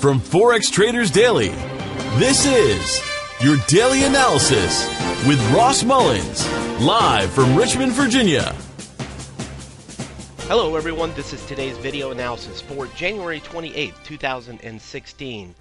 From Forex Traders Daily, this is your daily analysis with Ross Mullins, live from Richmond, Virginia. Hello everyone, this is today's video analysis for January 28th, 2016.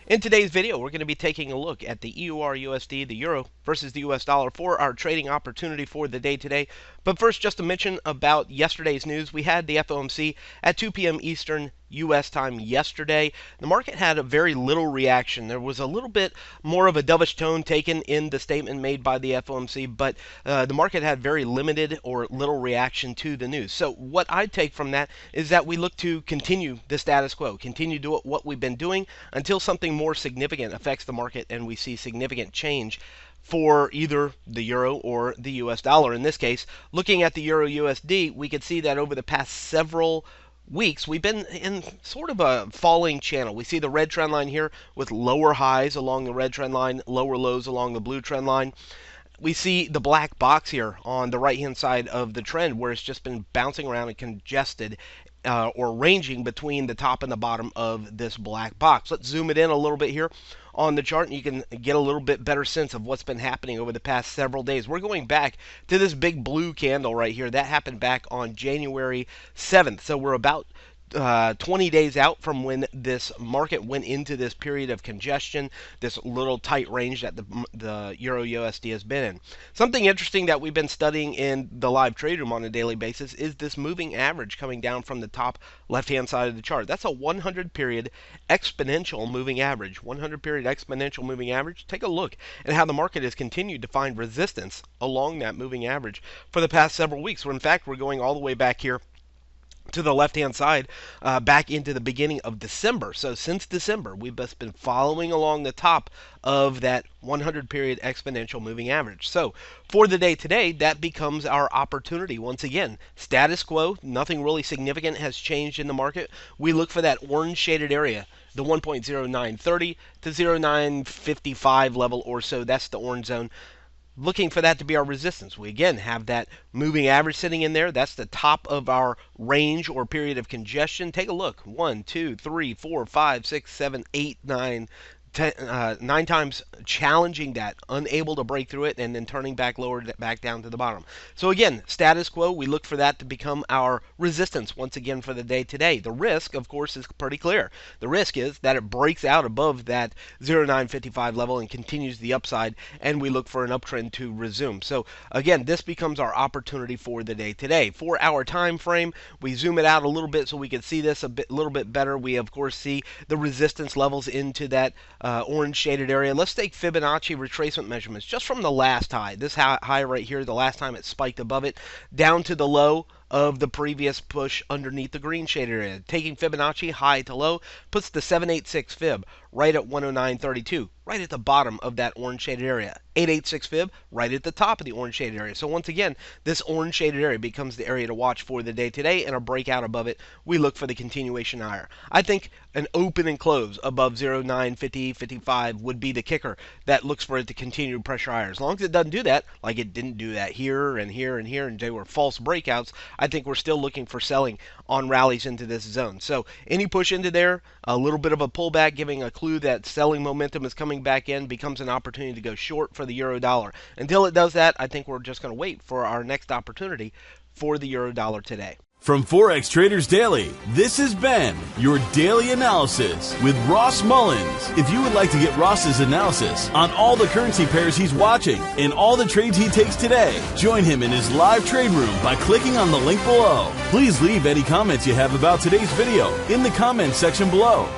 In today's video, we're going to be taking a look at the EURUSD, the euro, versus the US dollar for our trading opportunity for the day today. But first, just to mention about yesterday's news, we had the FOMC at 2 p.m. Eastern U.S. time yesterday. The market had a very little reaction. There was a little bit more of a dovish tone taken in the statement made by the FOMC, but the market had very limited or little reaction to the news. So what I take from that is that we look to continue the status quo, continue to do what we've been doing until something more significant affects the market and we see significant change for either the euro or the US dollar. In this case, looking at the euro USD, we could see that over the past several weeks, we've been in sort of a falling channel. We see the red trend line here with lower highs along the red trend line, lower lows along the blue trend line. We see the black box here on the right-hand side of the trend where it's just been bouncing around and congested or ranging between the top and the bottom of this black box. Let's zoom it in a little bit here on the chart and you can get a little bit better sense of what's been happening over the past several days. We're going back to this big blue candle right here. That happened back on January 7th. So we're about 20 days out from when this market went into this period of congestion, this little tight range that the Euro USD has been in. Something interesting that we've been studying in the live trade room on a daily basis is this moving average coming down from the top left-hand side of the chart. That's a 100-period exponential moving average. 100-period exponential moving average. Take a look at how the market has continued to find resistance along that moving average for the past several weeks. Where in fact, we're going all the way back here to the left-hand side, back into the beginning of December. So since December, we've just been following along the top of that 100-period exponential moving average. So for the day today, that becomes our opportunity. Once again, status quo, nothing really significant has changed in the market. We look for that orange shaded area, the 1.0930 to 0.955 level or so. That's the orange zone. Looking for that to be our resistance. We again have that moving average sitting in there. That's the top of our range or period of congestion. Take a look. 1, 2, 3, 4, 5, 6, 7, 8, 9, 9 times challenging that, unable to break through it, and then turning back lower, back down to the bottom. So again, status quo, we look for that to become our resistance once again for the day today. The risk, of course, is pretty clear. The risk is that it breaks out above that 0.955 level and continues the upside, and we look for an uptrend to resume. So again, this becomes our opportunity for the day today. 4-hour time frame, we zoom it out a little bit so we can see this a little bit better. We of course see the resistance levels into that orange shaded area. Let's take Fibonacci retracement measurements just from the last high. This high right here, the last time it spiked above it, down to the low of the previous push underneath the green shaded area. Taking Fibonacci high to low puts the 786 fib right at 109.32, right at the bottom of that orange shaded area. 886 fib right at the top of the orange shaded area. So once again, this orange shaded area becomes the area to watch for the day today, and a breakout above it, we look for the continuation higher. I think an open and close above 0.950, 55 would be the kicker that looks for it to continue to pressure higher. As long as it doesn't do that, like it didn't do that here and here and here, and they were false breakouts, I think we're still looking for selling on rallies into this zone. So any push into there, a little bit of a pullback, giving a clue that selling momentum is coming back in, becomes an opportunity to go short for the euro dollar. Until it does that, I think we're just going to wait for our next opportunity for the euro dollar today. From Forex Traders Daily, this has been your daily analysis with Ross Mullins. If you would like to get Ross's analysis on all the currency pairs he's watching and all the trades he takes today, join him in his live trade room by clicking on the link below. Please leave any comments you have about today's video in the comments section below.